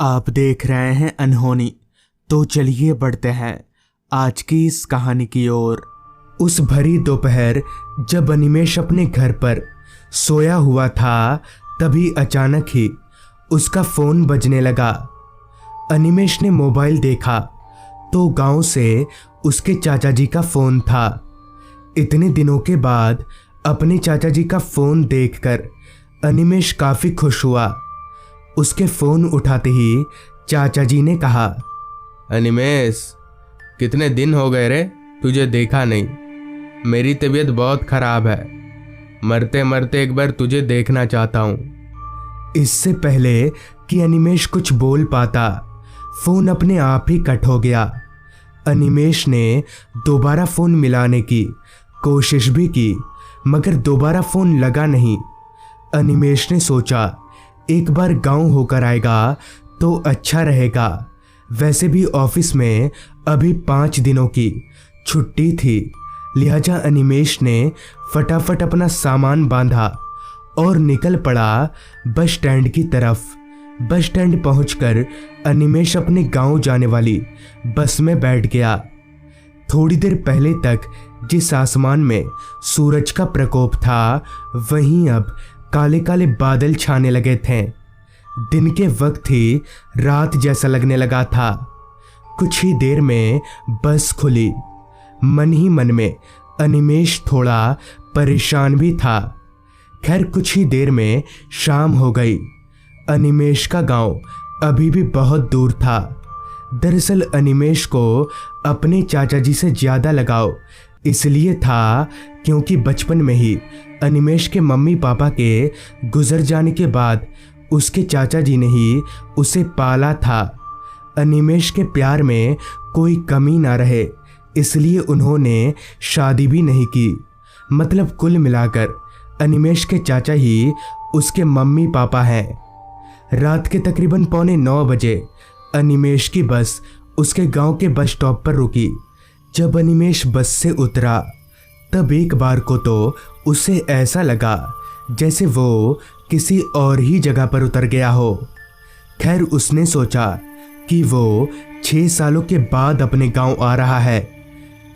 आप देख रहे हैं अनहोनी। तो चलिए बढ़ते हैं आज की इस कहानी की ओर। उस भरी दोपहर जब अनिमेष अपने घर पर सोया हुआ था, तभी अचानक ही उसका फोन बजने लगा। अनिमेष ने मोबाइल देखा तो गांव से उसके चाचा जी का फोन था। इतने दिनों के बाद अपने चाचा जी का फोन देखकर अनिमेष काफी खुश हुआ। उसके फोन उठाते ही चाचा जी ने कहा, अनिमेष, कितने दिन हो गए रे, तुझे देखा नहीं। मेरी तबीयत बहुत खराब है, मरते मरते एक बार तुझे देखना चाहता हूँ। इससे पहले कि अनिमेष कुछ बोल पाता, फोन अपने आप ही कट हो गया। अनिमेष ने दोबारा फोन मिलाने की कोशिश भी की, मगर दोबारा फोन लगा नहीं। अनिमेष ने सोचा एक बार गांव होकर आएगा तो अच्छा रहेगा। वैसे भी ऑफिस में अभी 5 दिनों की छुट्टी थी, लिहाजा अनिमेष ने फटाफट अपना सामान बांधा और निकल पड़ा बस स्टैंड की तरफ। बस स्टैंड पहुंचकर अनिमेष अपने गांव जाने वाली बस में बैठ गया। थोड़ी देर पहले तक जिस आसमान में सूरज का प्रकोप था, वहीं अब काले काले बादल छाने लगे थे। दिन के वक्त ही रात जैसा लगने लगा था। कुछ ही देर में बस खुली। मन ही मन में अनिमेष थोड़ा परेशान भी था। खैर कुछ ही देर में शाम हो गई। अनिमेष का गांव अभी भी बहुत दूर था। दरअसल अनिमेष को अपने चाचा जी से ज़्यादा लगाव इसलिए था क्योंकि बचपन में ही अनिमेष के मम्मी पापा के गुजर जाने के बाद उसके चाचा जी ने ही उसे पाला था। अनिमेष के प्यार में कोई कमी ना रहे, इसलिए उन्होंने शादी भी नहीं की। मतलब कुल मिलाकर अनिमेष के चाचा ही उसके मम्मी पापा हैं। रात के तकरीबन 8:45 बजे अनिमेष की बस उसके गांव के बस स्टॉप पर रुकी। जब अनिमेष बस से उतरा तब एक बार को तो उसे ऐसा लगा जैसे वो किसी और ही जगह पर उतर गया हो। खैर उसने सोचा कि वो 6 सालों के बाद अपने गांव आ रहा है,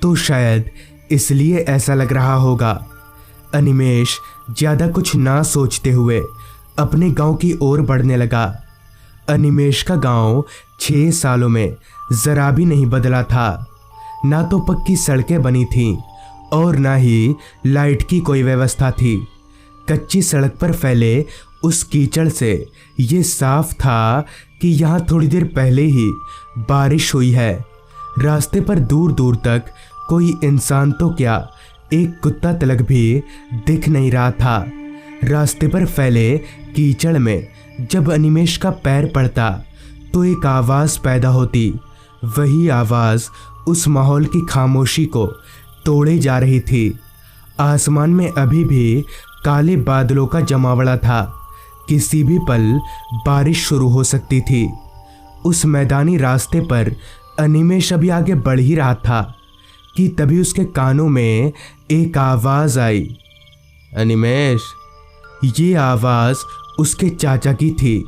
तो शायद इसलिए ऐसा लग रहा होगा। अनिमेष ज़्यादा कुछ ना सोचते हुए अपने गांव की ओर बढ़ने लगा। अनिमेष का गांव 6 सालों में ज़रा भी नहीं बदला था। ना तो पक्की सड़कें बनी थीं और ना ही लाइट की कोई व्यवस्था थी। कच्ची सड़क पर फैले उस कीचड़ से ये साफ था कि यहाँ थोड़ी देर पहले ही बारिश हुई है। रास्ते पर दूर दूर तक कोई इंसान तो क्या, एक कुत्ता तलक भी दिख नहीं रहा था। रास्ते पर फैले कीचड़ में जब अनिमेष का पैर पड़ता तो एक आवाज़ पैदा होती। वही आवाज़ उस माहौल की खामोशी को तोड़े जा रही थी। आसमान में अभी भी काले बादलों का जमावड़ा था। किसी भी पल बारिश शुरू हो सकती थी। उस मैदानी रास्ते पर अनिमेष अभी आगे बढ़ ही रहा था कि तभी उसके कानों में एक आवाज़ आई, अनिमेष। ये आवाज़ उसके चाचा की थी।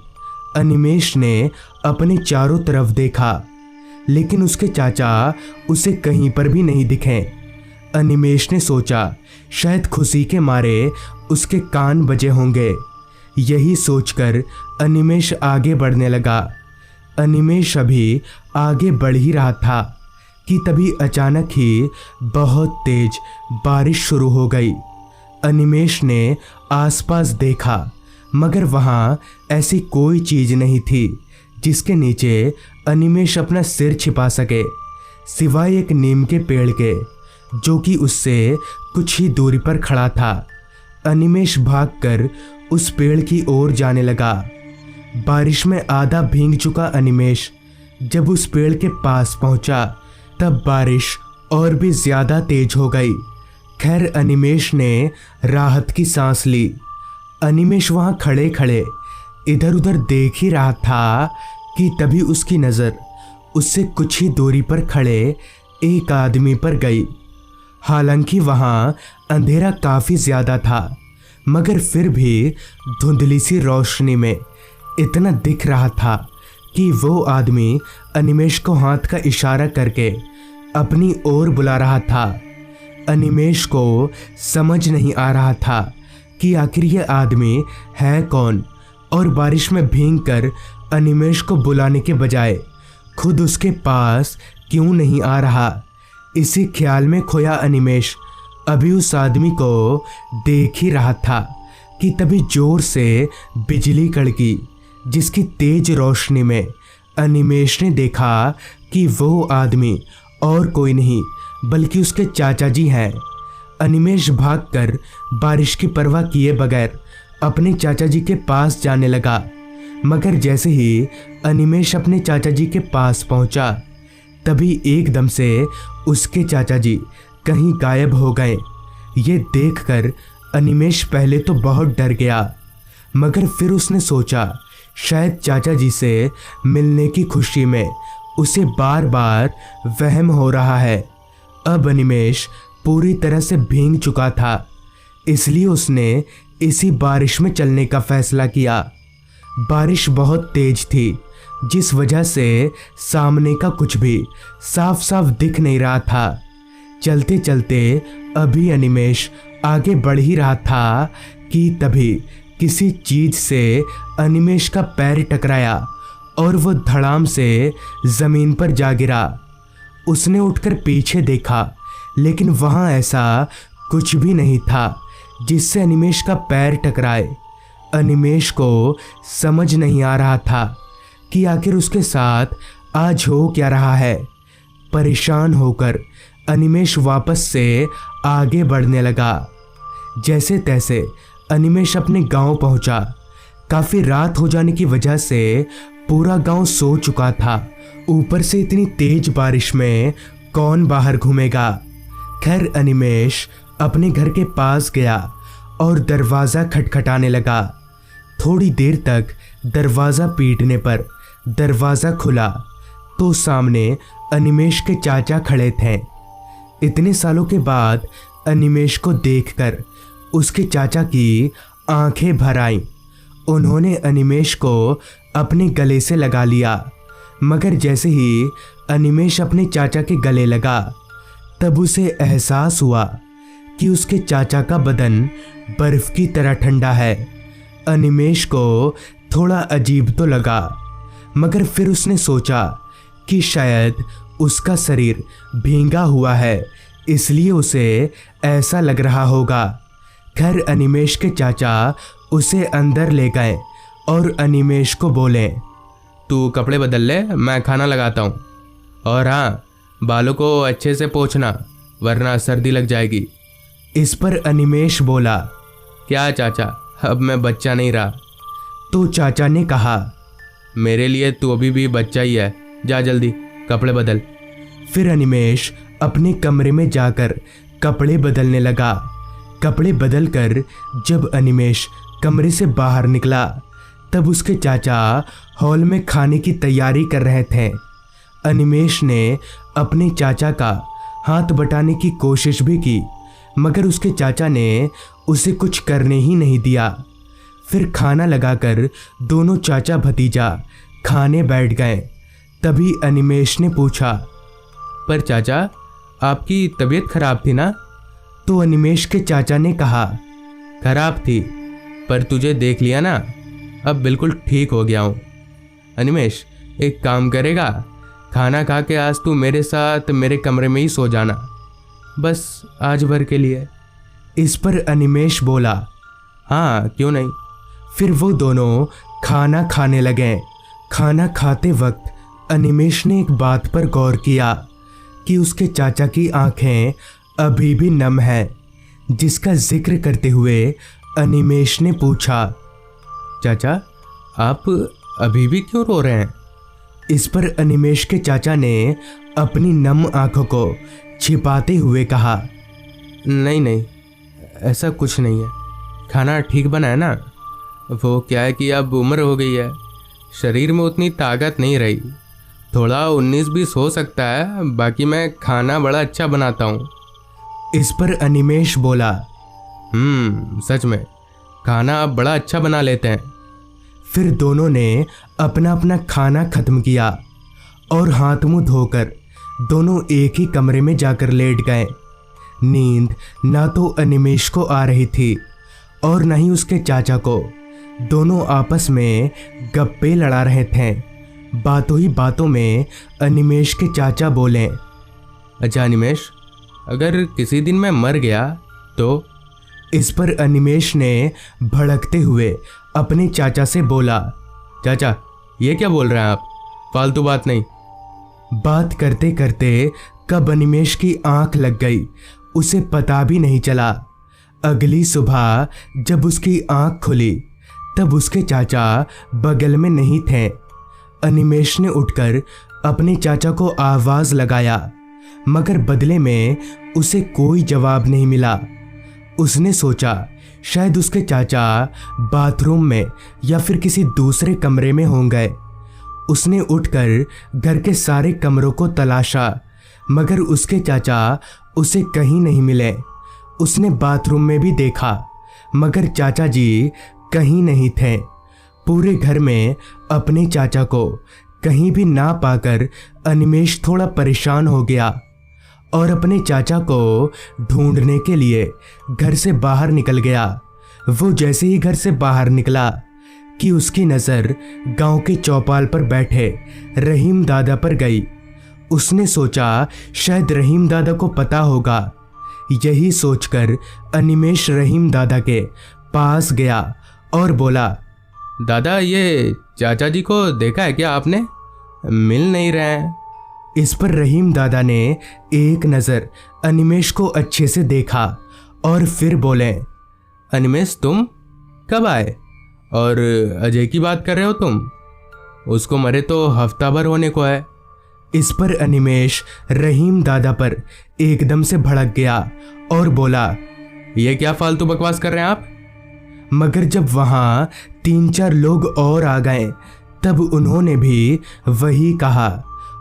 अनिमेष ने अपने चारों तरफ देखा, लेकिन उसके चाचा उसे कहीं पर भी नहीं दिखे। अनिमेष ने सोचा शायद खुशी के मारे उसके कान बजे होंगे। यही सोचकर अनिमेष आगे बढ़ने लगा। अनिमेष अभी आगे बढ़ ही रहा था कि तभी अचानक ही बहुत तेज बारिश शुरू हो गई। अनिमेष ने आसपास देखा, मगर वहाँ ऐसी कोई चीज़ नहीं थी जिसके नीचे अनिमेष अपना सिर छिपा सके, सिवाय एक नीम के पेड़ के, जो कि उससे कुछ ही दूरी पर खड़ा था। अनिमेष भागकर उस पेड़ की ओर जाने लगा। बारिश में आधा भीग चुका अनिमेष जब उस पेड़ के पास पहुंचा, तब बारिश और भी ज़्यादा तेज हो गई। खैर अनिमेष ने राहत की सांस ली। अनिमेष वहाँ खड़े खड़े इधर उधर देख ही रहा था कि तभी उसकी नज़र उससे कुछ ही दूरी पर खड़े एक आदमी पर गई। हालांकि वहाँ अंधेरा काफ़ी ज़्यादा था, मगर फिर भी धुंधली सी रोशनी में इतना दिख रहा था कि वो आदमी अनिमेष को हाथ का इशारा करके अपनी ओर बुला रहा था। अनिमेष को समझ नहीं आ रहा था कि आखिर ये आदमी है कौन, और बारिश में भीगकर अनिमेष को बुलाने के बजाय खुद उसके पास क्यों नहीं आ रहा। इसी ख्याल में खोया अनिमेष अभी उस आदमी को देख ही रहा था कि तभी जोर से बिजली कड़की, जिसकी तेज रोशनी में अनिमेष ने देखा कि वो आदमी और कोई नहीं बल्कि उसके चाचा जी हैं। अनिमेष भागकर बारिश की परवाह किए बगैर अपने चाचा जी के पास जाने लगा, मगर जैसे ही अनिमेष अपने चाचा जी के पास पहुंचा तभी एकदम से उसके चाचा जी कहीं गायब हो गए। ये देखकर अनिमेष पहले तो बहुत डर गया, मगर फिर उसने सोचा शायद चाचा जी से मिलने की खुशी में उसे बार बार वहम हो रहा है। अब अनिमेष पूरी तरह से भीग चुका था, इसलिए उसने इसी बारिश में चलने का फैसला किया। बारिश बहुत तेज थी, जिस वजह से सामने का कुछ भी साफ साफ दिख नहीं रहा था। चलते चलते अभी अनिमेष आगे बढ़ ही रहा था कि तभी किसी चीज से अनिमेष का पैर टकराया और वो धड़ाम से जमीन पर जा गिरा। उसने उठकर पीछे देखा, लेकिन वहां ऐसा कुछ भी नहीं था जिससे अनिमेष का पैर टकराए। अनिमेष को समझ नहीं आ रहा था कि आखिर उसके साथ आज हो क्या रहा है। परेशान होकर अनिमेष वापस से आगे बढ़ने लगा। जैसे तैसे अनिमेष अपने गांव पहुंचा। काफी रात हो जाने की वजह से पूरा गांव सो चुका था। ऊपर से इतनी तेज बारिश में कौन बाहर घूमेगा। खैर अनिमेष अपने घर के पास गया और दरवाज़ा खटखटाने लगा। थोड़ी देर तक दरवाज़ा पीटने पर दरवाज़ा खुला तो सामने अनिमेष के चाचा खड़े थे। इतने सालों के बाद अनिमेष को देखकर उसके चाचा की आंखें भर आईं। उन्होंने अनिमेष को अपने गले से लगा लिया, मगर जैसे ही अनिमेष अपने चाचा के गले लगा तब उसे एहसास हुआ कि उसके चाचा का बदन बर्फ की तरह ठंडा है। अनिमेष को थोड़ा अजीब तो लगा, मगर फिर उसने सोचा कि शायद उसका शरीर भींगा हुआ है, इसलिए उसे ऐसा लग रहा होगा। खैर अनिमेष के चाचा उसे अंदर ले गए और अनिमेष को बोले, तू कपड़े बदल ले, मैं खाना लगाता हूँ। और हाँ, बालों को अच्छे से पोंछना वरना सर्दी लग जाएगी। इस पर अनिमेष बोला, क्या चाचा, अब मैं बच्चा नहीं रहा। तो चाचा ने कहा, मेरे लिए तू अभी भी बच्चा ही है, जा जल्दी कपड़े बदल। फिर अनिमेष अपने कमरे में जाकर कपड़े बदलने लगा। कपड़े बदलकर जब अनिमेष कमरे से बाहर निकला तब उसके चाचा हॉल में खाने की तैयारी कर रहे थे। अनिमेष ने अपने चाचा का हाथ बटाने की कोशिश भी की, मगर उसके चाचा ने उसे कुछ करने ही नहीं दिया। फिर खाना लगाकर दोनों चाचा भतीजा खाने बैठ गए। तभी अनिमेष ने पूछा, पर चाचा, आपकी तबीयत खराब थी ना? तो अनिमेष के चाचा ने कहा, खराब थी, पर तुझे देख लिया ना, अब बिल्कुल ठीक हो गया हूँ। अनिमेष, एक काम करेगा, खाना खा के आज तू मेरे साथ मेरे कमरे में ही सो जाना, बस आज भर के लिए। इस पर अनिमेष बोला, हाँ क्यों नहीं। फिर वो दोनों खाना खाने लगे। खाना खाते वक्त अनिमेष ने एक बात पर गौर किया कि उसके चाचा की आंखें अभी भी नम हैं, जिसका जिक्र करते हुए अनिमेष ने पूछा, चाचा, आप अभी भी क्यों रो रहे हैं? इस पर अनिमेष के चाचा ने अपनी नम आंखों को छिपाते हुए कहा, नहीं नहीं, ऐसा कुछ नहीं है, खाना ठीक बना है ना। वो क्या है कि अब उम्र हो गई है, शरीर में उतनी ताकत नहीं रही, थोड़ा 19-20 हो सकता है, बाकी मैं खाना बड़ा अच्छा बनाता हूँ। इस पर अनिमेष बोला, सच में खाना आप बड़ा अच्छा बना लेते हैं। फिर दोनों ने अपना अपना खाना खत्म किया और हाथ मुंह धोकर दोनों एक ही कमरे में जाकर लेट गए। नींद ना तो अनिमेष को आ रही थी और न ही उसके चाचा को। दोनों आपस में गप्पे लड़ा रहे थे। बातों ही बातों में अनिमेष के चाचा बोले, अच्छा अनिमेष, अगर किसी दिन मैं मर गया तो? इस पर अनिमेष ने भड़कते हुए अपने चाचा से बोला, चाचा ये क्या बोल रहे हैं आप, फालतू बात नहीं। बात करते करते कब अनिमेष की आंख लग गई उसे पता भी नहीं चला। अगली सुबह जब उसकी आंख खुली तब उसके चाचा बगल में नहीं थे। अनिमेष ने उठकर अपने चाचा को आवाज लगाया, मगर बदले में उसे कोई जवाब नहीं मिला। उसने सोचा शायद उसके चाचा बाथरूम में या फिर किसी दूसरे कमरे में होंगे। उसने उठकर घर के सारे कमरों को तलाशा, मगर उसके चाचा उसे कहीं नहीं मिले। उसने बाथरूम में भी देखा, मगर चाचा जी कहीं नहीं थे। पूरे घर में अपने चाचा को कहीं भी ना पाकर अनिमेष थोड़ा परेशान हो गया और अपने चाचा को ढूंढने के लिए घर से बाहर निकल गया। वो जैसे ही घर से बाहर निकला कि उसकी नज़र गांव के चौपाल पर बैठे रहीम दादा पर गई। उसने सोचा शायद रहीम दादा को पता होगा। यही सोचकर अनिमेष रहीम दादा के पास गया और बोला, दादा ये चाचा जी को देखा है क्या आपने? मिल नहीं रहे हैं। इस पर रहीम दादा ने एक नज़र अनिमेष को अच्छे से देखा और फिर बोले, अनिमेष तुम कब आए? और अजय की बात कर रहे हो तुम? उसको मरे तो हफ्ता भर होने को है। इस पर अनिमेष रहीम दादा पर एकदम से भड़क गया और बोला, ये क्या फालतू बकवास कर रहे हैं आप? मगर जब वहाँ 3-4 लोग और आ गए तब उन्होंने भी वही कहा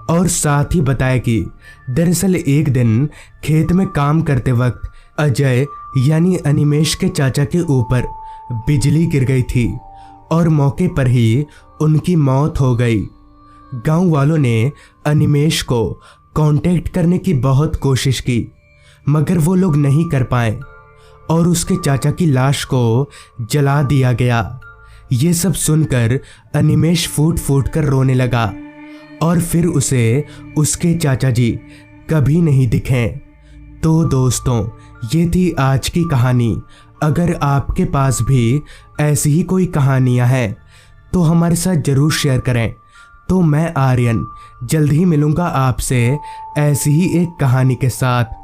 और साथ ही बताया कि दरअसल एक दिन खेत में काम करते वक्त अजय यानी अनिमेष के चाचा के ऊपर बिजली गिर गई थी और मौके पर ही उनकी मौत हो गई। गांव वालों ने अनिमेष को कांटेक्ट करने की बहुत कोशिश की, मगर वो लोग नहीं कर पाए और उसके चाचा की लाश को जला दिया गया। ये सब सुनकर अनिमेष फूट फूट कर रोने लगा और फिर उसे उसके चाचा जी कभी नहीं दिखे। तो दोस्तों, ये थी आज की कहानी। अगर आपके पास भी ऐसी ही कोई कहानियाँ हैं तो हमारे साथ ज़रूर शेयर करें। तो मैं आर्यन जल्द ही मिलूँगा आपसे ऐसी ही एक कहानी के साथ।